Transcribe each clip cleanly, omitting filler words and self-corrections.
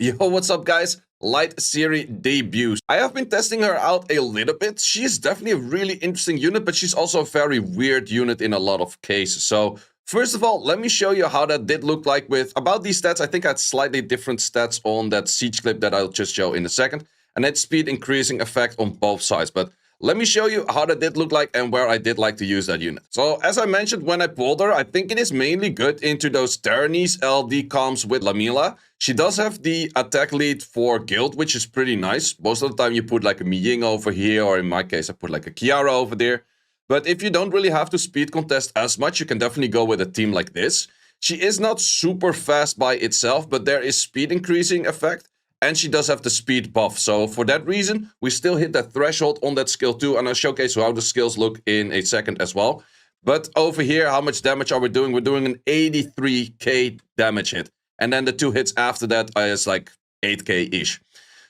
Yo, what's up guys? Light Ciri debuts. I have been testing her out a little bit. She's definitely a really interesting unit, but she's also a very weird unit in a lot of cases. So first of all, let me show you how that did look like with about these stats. I think I had slightly different stats on that siege clip that I'll just show in a second. And that speed increasing effect on both sides. But let me show you how that did look like and where I did like to use that unit. So as I mentioned when I pulled her, I think it is mainly good into those Terranese LD comms with Lamila. She does have the attack lead for guild, which is pretty nice. Most of the time you put like a Miying over here, or in my case I put like a Kiara over there. But if you don't really have to speed contest as much, you can definitely go with a team like this. She is not super fast by itself, but there is speed increasing effect. And she does have the speed buff, so for that reason, we still hit that threshold on that skill too, and I'll showcase how the skills look in a second as well. But over here, how much damage are we doing? We're doing an 83k damage hit, and then the 2 hits after that is like 8k-ish.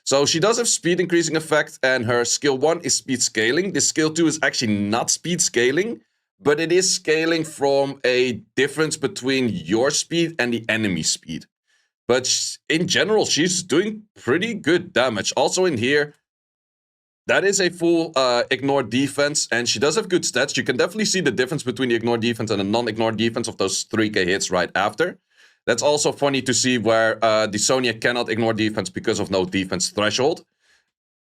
So she does have speed increasing effect, and her skill 1 is speed scaling. The skill 2 is actually not speed scaling, but it is scaling from a difference between your speed and the enemy speed. But in general, she's doing pretty good damage. Also in here, that is a full ignore defense. And she does have good stats. You can definitely see the difference between the ignore defense and the non-ignore defense of those 3k hits right after. That's also funny to see where the Sonya cannot ignore defense because of no defense threshold.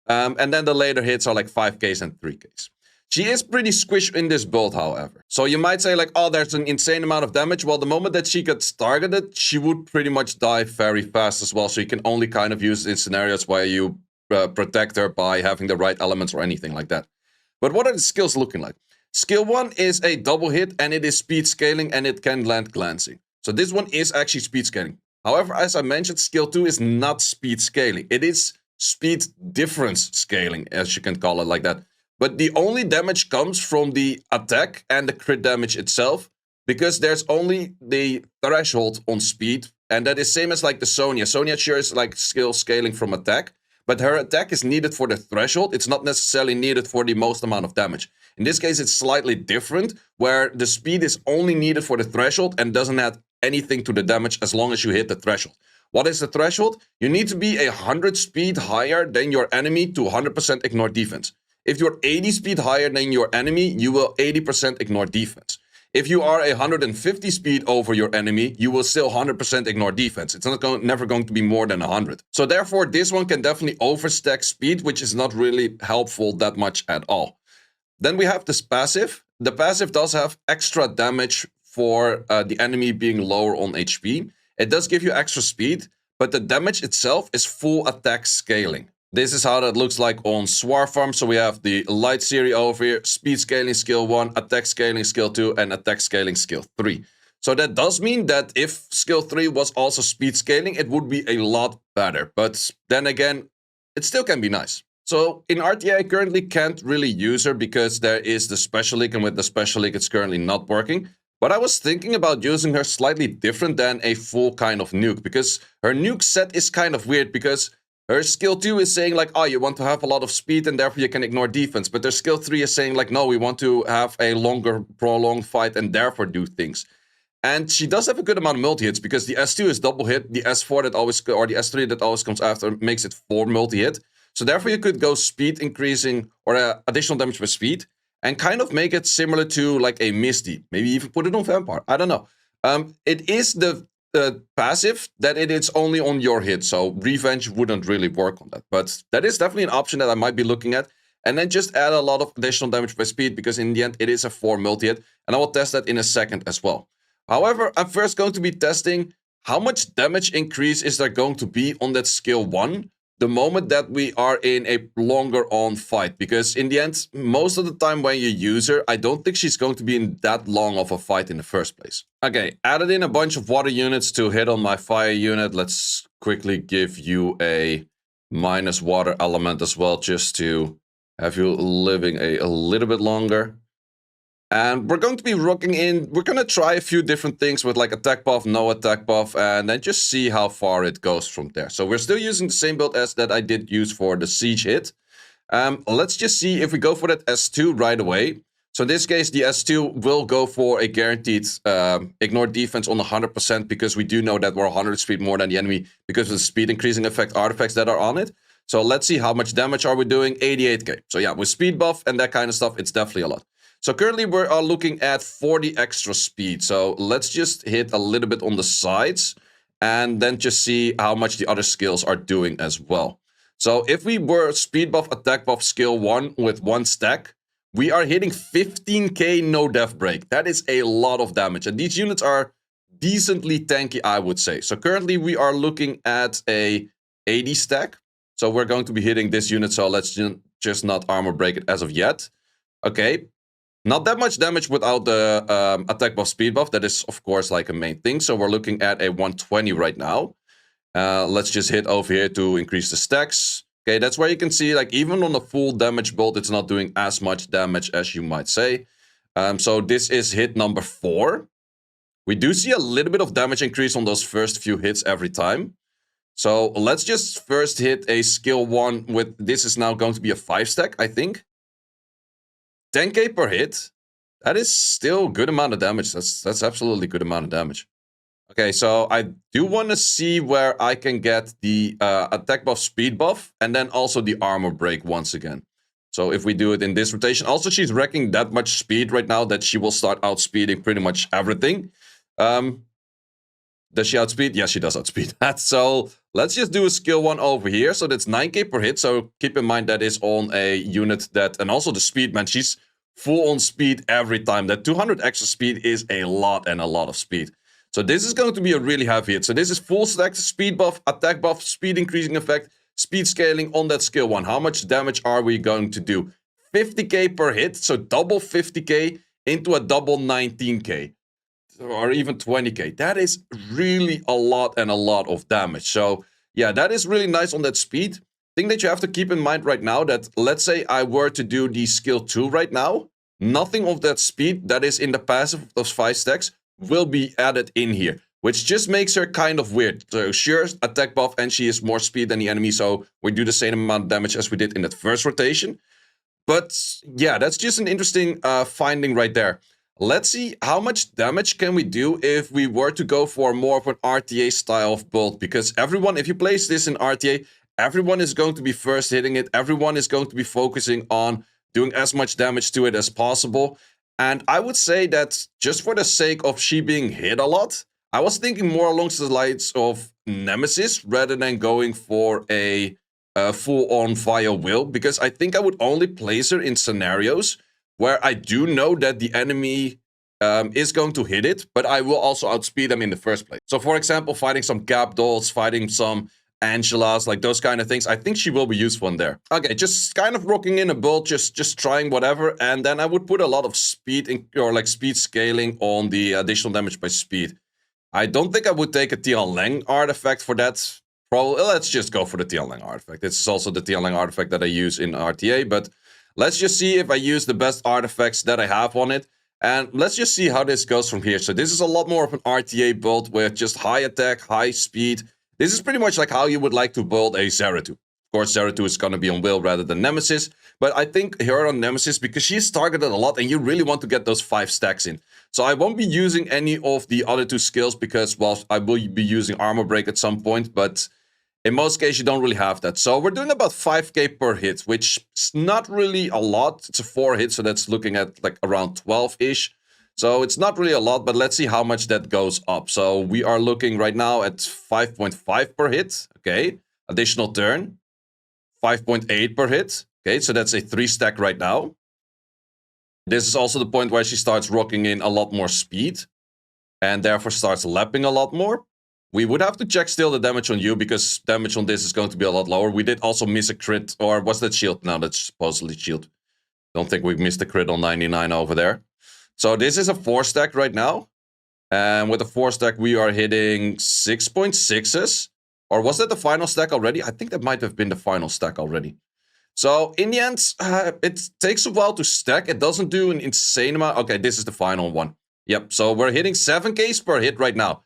And then the later hits are like 5ks and 3ks. She is pretty squished in this build, however. So you might say like, oh, there's an insane amount of damage. Well, the moment that she gets targeted, she would pretty much die very fast as well. So you can only kind of use it in scenarios where you protect her by having the right elements or anything like that. But what are the skills looking like? Skill 1 is a double hit and it is speed scaling and it can land glancing. So this one is actually speed scaling. However, as I mentioned, skill 2 is not speed scaling. It is speed difference scaling, as you can call it like that. But the only damage comes from the attack and the crit damage itself, because there's only the threshold on speed, and that is same as like the Sonya. Sonya sure is like skill scaling from attack, but her attack is needed for the threshold. It's not necessarily needed for the most amount of damage. In this case, it's slightly different, where the speed is only needed for the threshold and doesn't add anything to the damage as long as you hit the threshold. What is the threshold? You need to be 100 speed higher than your enemy to 100% ignore defense. If you're 80 speed higher than your enemy, you will 80% ignore defense. If you are 150 speed over your enemy, you will still 100% ignore defense. It's never going to be more than 100. So therefore, this one can definitely overstack speed, which is not really helpful that much at all. Then we have this passive. The passive does have extra damage for the enemy being lower on HP. It does give you extra speed, but the damage itself is full attack scaling. This is how that looks like on Swar Farm. So we have the Light Ciri over here, speed scaling skill 1, attack scaling skill 2, and attack scaling skill 3. So that does mean that if skill 3 was also speed scaling, it would be a lot better. But then again, it still can be nice. So in RTA, I currently can't really use her because there is the Special League, and with the Special League, it's currently not working. But I was thinking about using her slightly different than a full kind of nuke, because her nuke set is kind of weird, because her skill 2 is saying like, oh, you want to have a lot of speed and therefore you can ignore defense. But their skill 3 is saying like, no, we want to have a longer, prolonged fight and therefore do things. And she does have a good amount of multi-hits, because the S2 is double hit, the S4 that always, or the S3 that always comes after makes it 4 multi-hit. So therefore you could go speed increasing or additional damage with speed and kind of make it similar to like a Misty. Maybe even put it on Vampire. I don't know. It is the passive that it is only on your hit, so revenge wouldn't really work on that, but that is definitely an option that I might be looking at. And then just add a lot of additional damage by speed, because in the end it is a 4 multi-hit, and I will test that in a second as well. However, I'm first going to be testing how much damage increase is there going to be on that skill 1 the moment that we are in a longer on fight, because in the end, most of the time when you use her, I don't think she's going to be in that long of a fight in the first place. Okay, added in a bunch of water units to hit on my fire unit. Let's quickly give you a minus water element as well, just to have you living a little bit longer. And we're going to be rocking in, we're going to try a few different things with like attack buff, no attack buff, and then just see how far it goes from there. So we're still using the same build as that I did use for the siege hit. Let's just see if we go for that S2 right away. So in this case, the S2 will go for a guaranteed ignore defense on 100% because we do know that we're 100 speed more than the enemy because of the speed increasing effect artifacts that are on it. So let's see how much damage are we doing. 88k. So yeah, with speed buff and that kind of stuff, it's definitely a lot. So currently we are looking at 40 extra speed. So let's just hit a little bit on the sides and then just see how much the other skills are doing as well. So if we were speed buff, attack buff, skill 1 with 1 stack, we are hitting 15k no death break. That is a lot of damage. And these units are decently tanky, I would say. So currently we are looking at a 80 stack. So we're going to be hitting this unit. So let's just not armor break it as of yet. Okay. Not that much damage without the attack buff, speed buff. That is, of course, like a main thing. So we're looking at a 120 right now. Let's just hit over here to increase the stacks. Okay, that's where you can see, like, even on a full damage bolt, it's not doing as much damage as you might say. So this is hit number 4. We do see a little bit of damage increase on those first few hits every time. So let's just first hit a skill 1 with, this is now going to be a 5 stack, I think. 10k per hit. That is still a good amount of damage. That's absolutely a good amount of damage. Okay, so I do want to see where I can get the attack buff, speed buff, and then also the armor break once again. So if we do it in this rotation, also she's wrecking that much speed right now that she will start outspeeding pretty much everything. Does she outspeed? Yes, she does outspeed that. So let's just do a skill 1 over here. So that's 9k per hit. So keep in mind that is on a unit that, and also the speed, man, she's full on speed every time. That 200 extra speed is a lot and a lot of speed. So this is going to be a really heavy hit. So this is full stack, speed buff, attack buff, speed increasing effect, speed scaling on that skill 1. How much damage are we going to do? 50k per hit. So double 50k into a double 19k. Or even 20k. That is really a lot and a lot of damage. So yeah, that is really nice on that speed. Thing that you have to keep in mind right now, that let's say I were to do the skill 2 right now, nothing of that speed that is in the passive of those 5 stacks will be added in here, which just makes her kind of weird. So sure, attack buff, and she has more speed than the enemy, so we do the same amount of damage as we did in that first rotation. But yeah, that's just an interesting finding right there. Let's see how much damage can we do if we were to go for more of an RTA style of build, because everyone, if you place this in RTA, everyone is going to be first hitting it. Everyone is going to be focusing on doing as much damage to it as possible. And I would say that just for the sake of she being hit a lot, I was thinking more along the lines of Nemesis rather than going for a full-on fire will, because I think I would only place her in scenarios where I do know that the enemy is going to hit it, but I will also outspeed them in the first place. So for example, fighting some Gap Dolls, fighting some Angelas, like those kind of things, I think she will be useful in there. Okay, just kind of rocking in a build, just trying whatever, and then I would put a lot of speed in, or like speed scaling on the additional damage by speed. I don't think I would take a Tian Lang artifact for that. Probably, let's just go for the Tian Lang artifact. This is also the Tian Lang artifact that I use in RTA, but let's just see if I use the best artifacts that I have on it. And let's just see how this goes from here. So this is a lot more of an RTA build with just high attack, high speed. This is pretty much like how you would like to build a Zeratul. Of course, Zeratul is going to be on Will rather than Nemesis. But I think her on Nemesis, because she's targeted a lot and you really want to get those 5 stacks in. So I won't be using any of the other 2 skills because, well, I will be using Armor Break at some point. But in most cases, you don't really have that. So we're doing about 5k per hit, which is not really a lot. It's a 4 hit, so that's looking at like around 12-ish. So it's not really a lot, but let's see how much that goes up. So we are looking right now at 5.5 per hit. Okay, additional turn. 5.8 per hit. Okay, so that's a 3 stack right now. This is also the point where she starts rocking in a lot more speed. And therefore starts lapping a lot more. We would have to check still the damage on you, because damage on this is going to be a lot lower. We did also miss a crit, or was that shield? No, that's supposedly shield. Don't think we missed a crit on 99 over there. So this is a 4 stack right now. And with a 4 stack, we are hitting 6.6s. Or was that the final stack already? I think that might have been the final stack already. So in the end, it takes a while to stack. It doesn't do an insane amount. Okay, this is the final one. Yep, so we're hitting 7Ks per hit right now.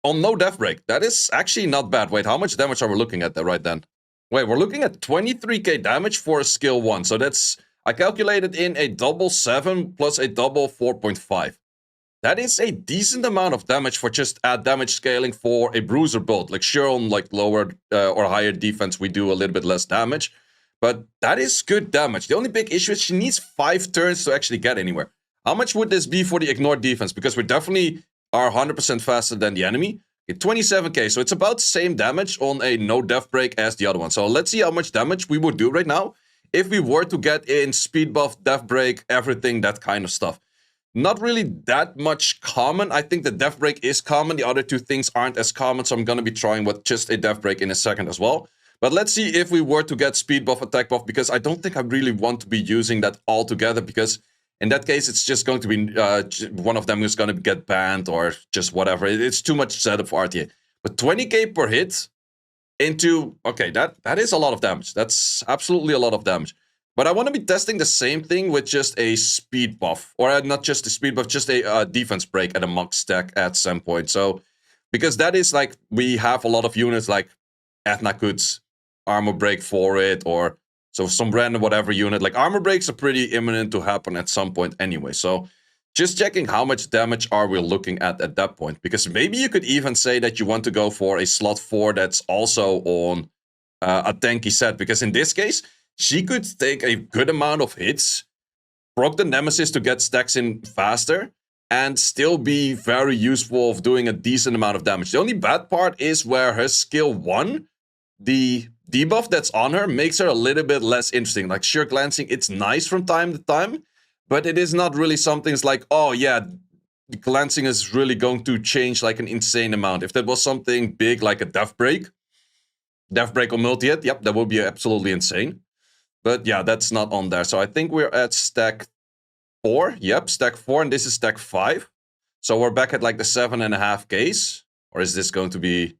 On no death break. That is actually not bad. Wait, how much damage are we looking at there right then? Wait, we're looking at 23k damage for a skill 1. So that's I calculated in a double 7 plus a double 4.5. That is a decent amount of damage for just damage scaling for a Bruiser build. Like sure, on like lower or higher defense, we do a little bit less damage. But that is good damage. The only big issue is she needs 5 turns to actually get anywhere. How much would this be for the ignored defense? Because we definitely are 100% faster than the enemy. 27k, so it's about the same damage on a no death break as the other one. So let's see how much damage we would do right now if we were to get in speed buff, death break, everything, that kind of stuff. Not really that much common. I think the death break is common. The other two things aren't as common, so I'm going to be trying with just a death break in a second as well. But let's see if we were to get speed buff, attack buff, because I don't think I really want to be using that all together, because in that case, it's just going to be one of them is going to get banned or just whatever. It's too much setup for RTA. But 20k per hit into... Okay, that is a lot of damage. That's absolutely a lot of damage. But I want to be testing the same thing with just a speed buff. Or not just a speed buff, just a defense break at a max stack at some point. So, because that is like... We have a lot of units like Ethna could armor break for it, or... So some random whatever unit, like armor breaks are pretty imminent to happen at some point anyway. So just checking how much damage are we looking at that point. Because maybe you could even say that you want to go for a slot 4 that's also on a tanky set. Because in this case, she could take a good amount of hits, proc the Nemesis to get stacks in faster, and still be very useful of doing a decent amount of damage. The only bad part is where her skill 1, the debuff that's on her, makes her a little bit less interesting. Like sure, glancing, it's nice from time to time, but it is not really something like, oh yeah, glancing is really going to change like an insane amount. If that was something big like a death break or multi-hit, yep, that would be absolutely insane. But yeah, that's not on there. So I think we're at stack 4. Yep, stack 4, and this is stack 5. So we're back at like the 7.5Ks. Or is this going to be...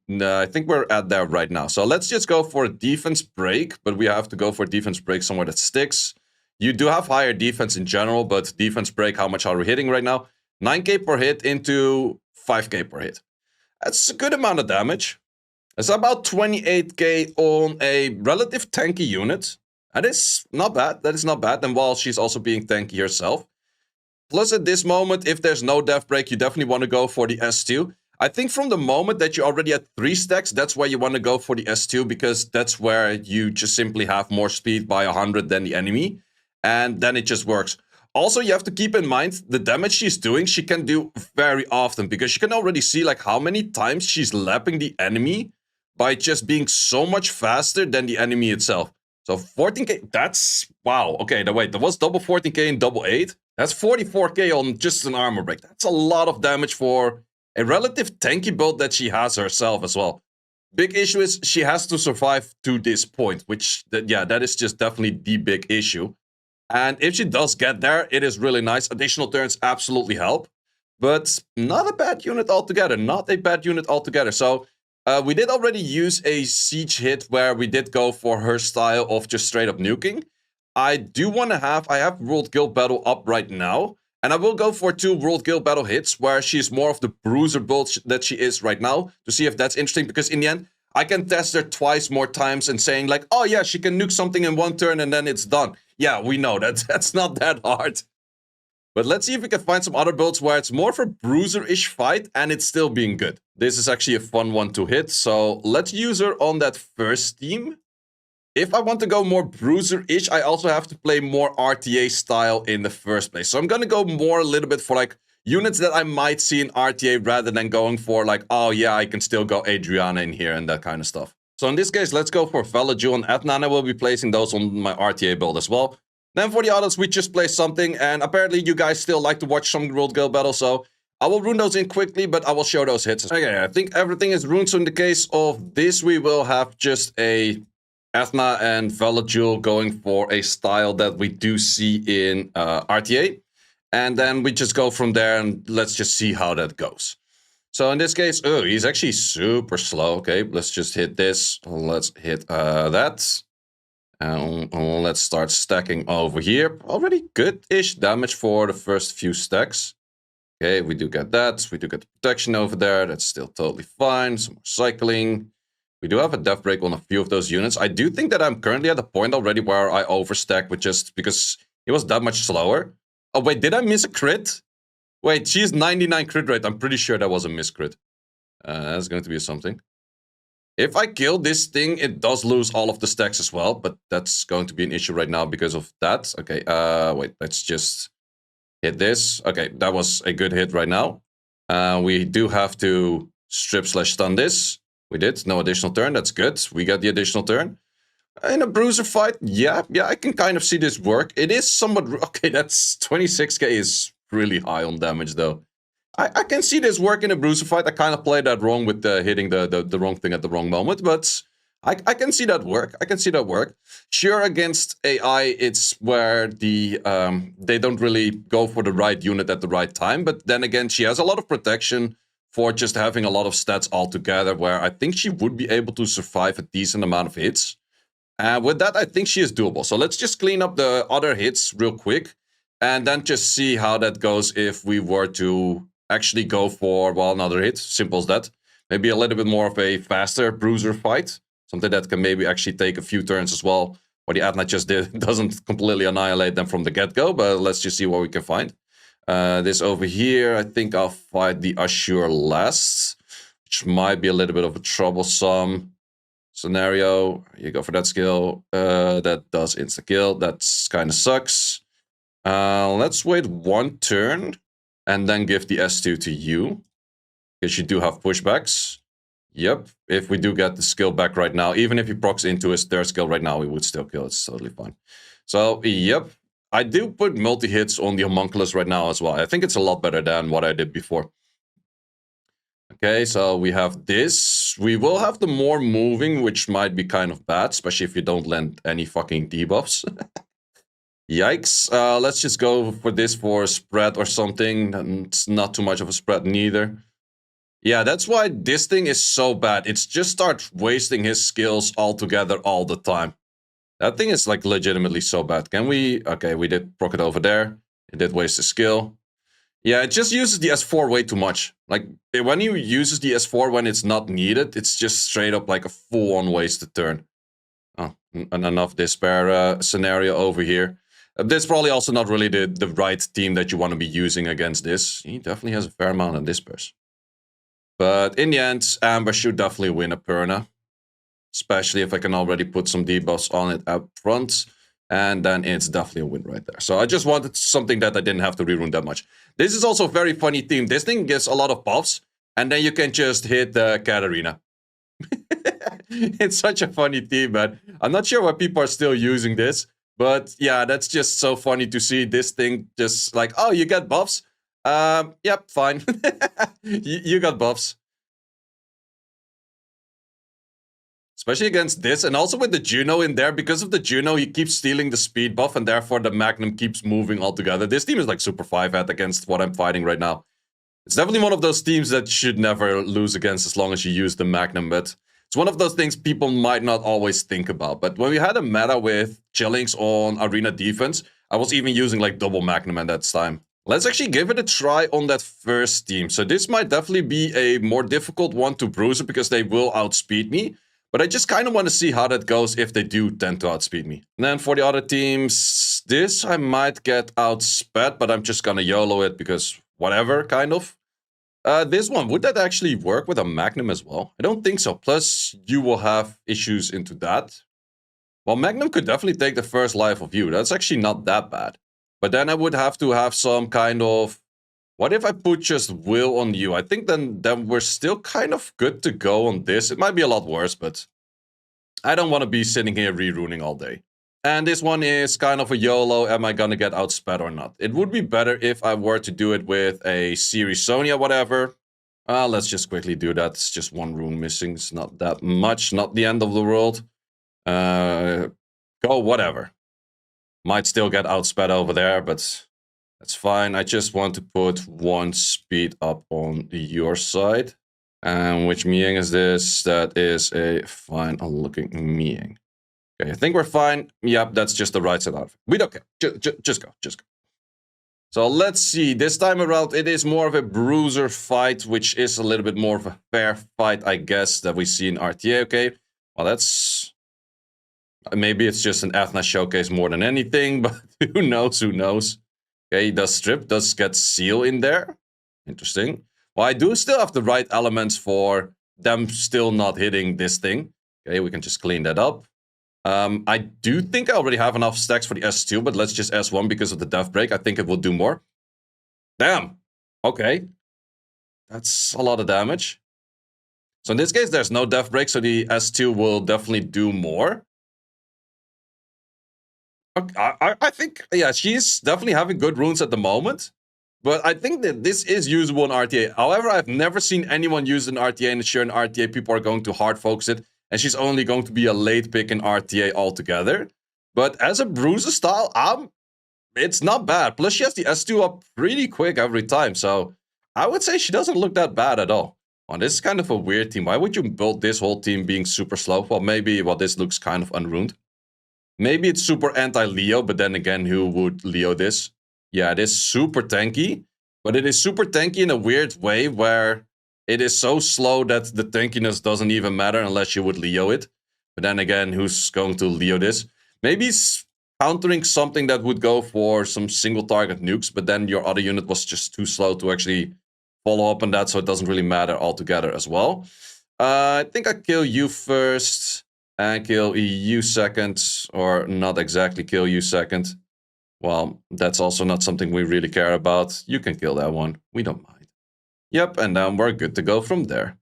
No, I think we're at there right now. So let's just go for a defense break, but we have to go for a defense break somewhere that sticks. You do have higher defense in general, but defense break, how much are we hitting right now? 9k per hit into 5k per hit. That's a good amount of damage. It's about 28k on a relative tanky unit. That is not bad. That is not bad. And while she's also being tanky herself. Plus at this moment, if there's no death break, you definitely want to go for the S2. I think from the moment that you already had 3 stacks, that's why you want to go for the S2, because that's where you just simply have more speed by 100 than the enemy, and then it just works. Also, you have to keep in mind, the damage she's doing, she can do very often, because you can already see like how many times she's lapping the enemy by just being so much faster than the enemy itself. So 14k, that's... Wow, okay, wait, that was double 14k and double 8? That's 44k on just an armor break. That's a lot of damage for... a relative tanky build that she has herself as well. Big issue is she has to survive to this point, which, yeah, that is just definitely the big issue. And if she does get there, it is really nice. Additional turns absolutely help. But not a bad unit altogether. Not a bad unit altogether. So we did already use a siege hit where we did go for her style of just straight up nuking. I have World Guild Battle up right now. And I will go for 2 World Guild Battle hits, where she's more of the Bruiser build that she is right now, to see if that's interesting, because in the end, I can test her twice more times and saying like, oh yeah, she can nuke something in 1 turn and then it's done. Yeah, we know that's not that hard. But let's see if we can find some other builds where it's more of a Bruiser-ish fight and it's still being good. This is actually a fun one to hit, so let's use her on that first team. If I want to go more Bruiser-ish, I also have to play more RTA style in the first place. So I'm going to go more a little bit for like units that I might see in RTA rather than going for like, oh yeah, I can still go Adriana in here and that kind of stuff. So in this case, let's go for Velaju and Ethna, and I will be placing those on my RTA build as well. Then for the others, we just play something, and apparently you guys still like to watch some World Guild Battle, so I will rune those in quickly, but I will show those hits. Okay, I think everything is runed, so in the case of this, we will have just a... Ethna and Velaju going for a style that we do see in RTA. And then we just go from there and let's just see how that goes. So in this case, oh, he's actually super slow. Okay, let's just hit this. Let's hit that. And let's start stacking over here. Already good-ish damage for the first few stacks. Okay, we do get that. We do get the protection over there. That's still totally fine. Some more cycling. We do have a death break on a few of those units. I do think that I'm currently at the point already where I overstack with just because he was that much slower. Oh, wait, did I miss a crit? Wait, she's 99 crit rate. I'm pretty sure that was a miscrit. That's going to be something. If I kill this thing, it does lose all of the stacks as well, but that's going to be an issue right now because of that. Okay, wait, let's just hit this. Okay, that was a good hit right now. We do have to strip/stun this. We did. No additional turn. That's good. We got the additional turn. In a Bruiser fight, yeah, I can kind of see this work. It is somewhat... Okay, that's 26k is really high on damage, though. I can see this work in a Bruiser fight. I kind of played that wrong with hitting the wrong thing at the wrong moment, but I can see that work. I can see that work. Sure, against AI, it's where the they don't really go for the right unit at the right time, but then again, she has a lot of protection for just having a lot of stats altogether, where I think she would be able to survive a decent amount of hits. With that, I think she is doable. So let's just clean up the other hits real quick, and then just see how that goes if we were to actually go for, well, another hit. Simple as that. Maybe a little bit more of a faster Bruiser fight. Something that can maybe actually take a few turns as well. What the Atlas just did doesn't completely annihilate them from the get-go, but let's just see what we can find. This over here, I think I'll fight the Ashur last, which might be a little bit of a troublesome scenario. You go for that skill. That does insta-kill. That's kind of sucks. Let's wait one turn and then give the S2 to you, because you do have pushbacks. Yep, if we do get the skill back right now, even if he procs into his third skill right now, we would still kill. It's totally fine. So, yep. I do put multi-hits on the Homunculus right now as well. I think it's a lot better than what I did before. Okay, so we have this. We will have the more moving, which might be kind of bad, especially if you don't land any fucking debuffs. Yikes. Let's just go for this for a spread or something. It's not too much of a spread neither. Yeah, that's why this thing is so bad. It's just starts wasting his skills altogether all the time. That thing is like legitimately so bad. Can we... Okay, we did proc it over there. It did waste the skill. Yeah, it just uses the S4 way too much. Like, when he uses the S4 when it's not needed, it's just straight up like a full-on wasted turn. Oh, enough despair scenario over here. This is probably also not really the right team that you want to be using against this. He definitely has a fair amount of despairs. But in the end, Amber should definitely win a Perna. Especially if I can already put some debuffs on it up front. And then it's definitely a win right there. So I just wanted something that I didn't have to rerun that much. This is also a very funny team. This thing gets a lot of buffs. And then you can just hit the Katarina. It's such a funny team, man. I'm not sure why people are still using this. But yeah, that's just so funny to see this thing just like, oh, you get buffs? Yep, fine. you got buffs. Especially against this, and also with the Juno in there. Because of the Juno, he keeps stealing the speed buff, and therefore the Magnum keeps moving altogether. This team is like super 5-at against what I'm fighting right now. It's definitely one of those teams that should never lose against as long as you use the Magnum, but it's one of those things people might not always think about. But when we had a meta with Chillings on Arena Defense, I was even using like double Magnum at that time. Let's actually give it a try on that first team. So this might definitely be a more difficult one to Bruiser because they will outspeed me. But I just kind of want to see how that goes if they do tend to outspeed me. And then for the other teams, this I might get outsped, but I'm just gonna YOLO it because whatever, kind of. This one, would that actually work with a Magnum as well? I don't think so. Plus, you will have issues into that. Well, Magnum could definitely take the first life of you. That's actually not that bad. But then I would have to have some kind of... What if I put just Will on you? I think then we're still kind of good to go on this. It might be a lot worse, but I don't want to be sitting here reruning all day. And this one is kind of a YOLO. Am I gonna get outsped or not? It would be better if I were to do it with a Ciri, Sonya, whatever. Let's just quickly do that. It's just one rune missing. It's not that much. Not the end of the world. Go whatever. Might still get outsped over there, but... That's fine. I just want to put one speed up on your side. And which Mieng is this? That is a fine looking Mieng. Okay, I think we're fine. Yep, that's just the right side out of it. We don't care. Just go. Just go. So let's see. This time around, it is more of a Bruiser fight, which is a little bit more of a fair fight, I guess, that we see in RTA. Okay, well, that's... Maybe it's just an Ethna showcase more than anything, but who knows, who knows. Okay, he does strip, does get seal in there. Interesting. Well, I do still have the right elements for them still not hitting this thing. Okay, we can just clean that up. I do think I already have enough stacks for the S2, but let's just S1 because of the death break. I think it will do more. Damn. Okay. That's a lot of damage. So in this case, there's no death break, so the S2 will definitely do more. I think, yeah, she's definitely having good runes at the moment. But I think that this is usable in RTA. However, I've never seen anyone use an RTA, and sure, in RTA, people are going to hard focus it. And she's only going to be a late pick in RTA altogether. But as a Bruiser style, it's not bad. Plus, she has the S2 up pretty quick every time. So I would say she doesn't look that bad at all. Well, this is kind of a weird team. Why would you build this whole team being super slow? Well, maybe, well, this looks kind of unruined. Maybe it's super anti-Leo, but then again, who would Leo this? Yeah, it is super tanky, but it is super tanky in a weird way where it is so slow that the tankiness doesn't even matter unless you would Leo it. But then again, who's going to Leo this? Maybe it's countering something that would go for some single target nukes, but then your other unit was just too slow to actually follow up on that, so it doesn't really matter altogether as well. I think I kill you first and kill you second, or not exactly kill you second. Well, that's also not something we really care about. You can kill that one. We don't mind. Yep, and then we're good to go from there.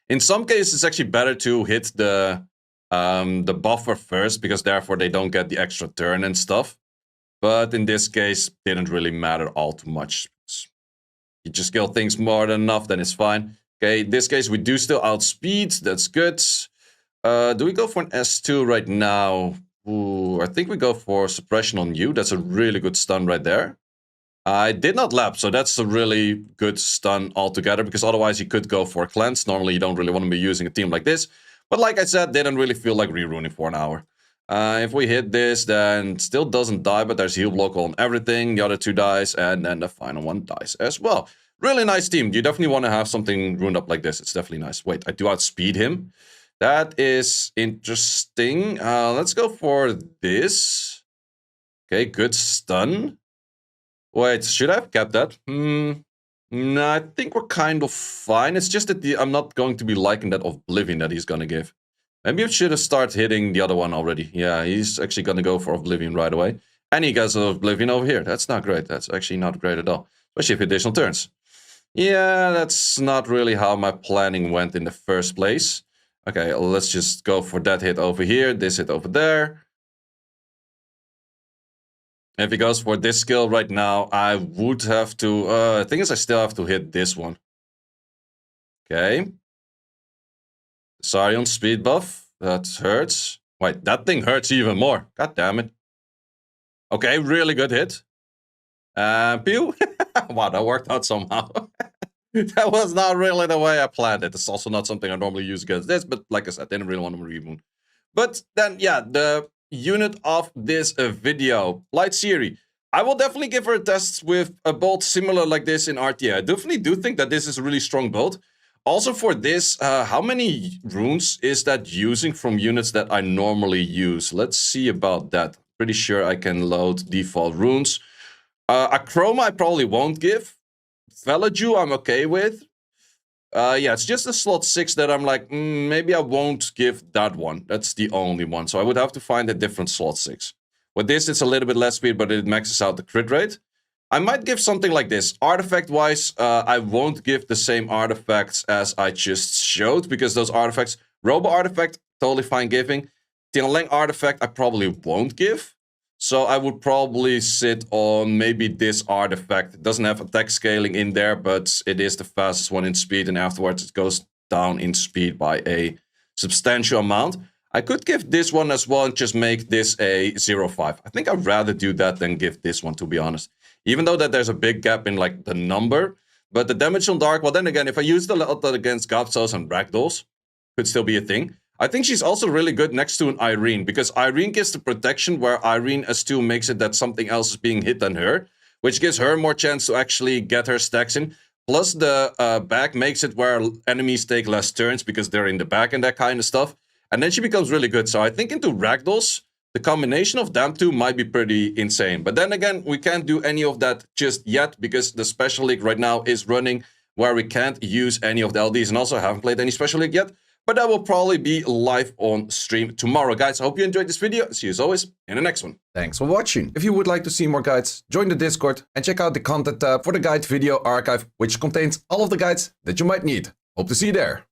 In some cases, it's actually better to hit the buffer first, because therefore they don't get the extra turn and stuff. But in this case, didn't really matter all too much. You just kill things more than enough, then it's fine. Okay, in this case, we do still outspeed. That's good. Do we go for an S2 right now? Ooh, I think we go for suppression on you. That's a really good stun right there. I did not lap, so that's a really good stun altogether, because otherwise you could go for a cleanse. Normally you don't really want to be using a team like this. But like I said, didn't really feel like reruning for an hour. If we hit this, then still doesn't die, but there's heal block on everything. The other two dies, and then the final one dies as well. Really nice team. You definitely want to have something ruined up like this. It's definitely nice. Wait, I do outspeed him. That is interesting. Let's go for this. Okay, good stun. Wait, should I have kept that? No, I think we're kind of fine. It's just that I'm not going to be liking that Oblivion that he's going to give. Maybe I should have started hitting the other one already. Yeah, he's actually going to go for Oblivion right away. And he gets Oblivion over here. That's not great. That's actually not great at all. Especially if additional turns. Yeah, that's not really how my planning went in the first place. Okay, let's just go for that hit over here, this hit over there. If he goes for this skill right now, I would have to... the thing is, I still have to hit this one. Okay. Sorry on speed buff. That hurts. Wait, that thing hurts even more. God damn it. Okay, really good hit. Pew. Wow, that worked out somehow. That was not really the way I planned it. It's also not something I normally use against this, but like I said, I didn't really want to remoon. But then, yeah, the unit of this video, Light Ciri. I will definitely give her a test with a build similar like this in RTA. I definitely do think that this is a really strong build. Also for this, how many runes is that using from units that I normally use? Let's see about that. Pretty sure I can load default runes. Achroma I probably won't give. Velaju I'm okay with. Yeah, it's just the slot 6 that I'm like, maybe I won't give that one. That's the only one. So I would have to find a different slot 6. With this, it's a little bit less speed, but it maxes out the crit rate. I might give something like this. Artifact-wise, I won't give the same artifacts as I just showed, because those artifacts... Robo Artifact, totally fine giving. Tinaleng Artifact, I probably won't give. So I would probably sit on maybe this artifact. It doesn't have attack scaling in there, but it is the fastest one in speed, and afterwards it goes down in speed by a substantial amount. I could give this one as well and just make this a 0.5. I think I'd rather do that than give this one, to be honest. Even though that there's a big gap in like the number, but the damage on Dark, well then again, if I use the Delta against Gapsos and Ragdolls, could still be a thing. I think she's also really good next to an Irene, because Irene gives the protection where Irene S2 makes it that something else is being hit than her. which gives her more chance to actually get her stacks in. Plus, the back makes it where enemies take less turns because they're in the back and that kind of stuff. And then she becomes really good. So I think into ragdolls, the combination of them two might be pretty insane. But then again, we can't do any of that just yet because the Special League right now is running where we can't use any of the LDs. And also, I haven't played any Special League yet. But that will probably be live on stream tomorrow. Guys, I hope you enjoyed this video. See you as always in the next one. Thanks for watching. If you would like to see more guides, join the Discord and check out the content tab for the guide video archive, which contains all of the guides that you might need. Hope to see you there.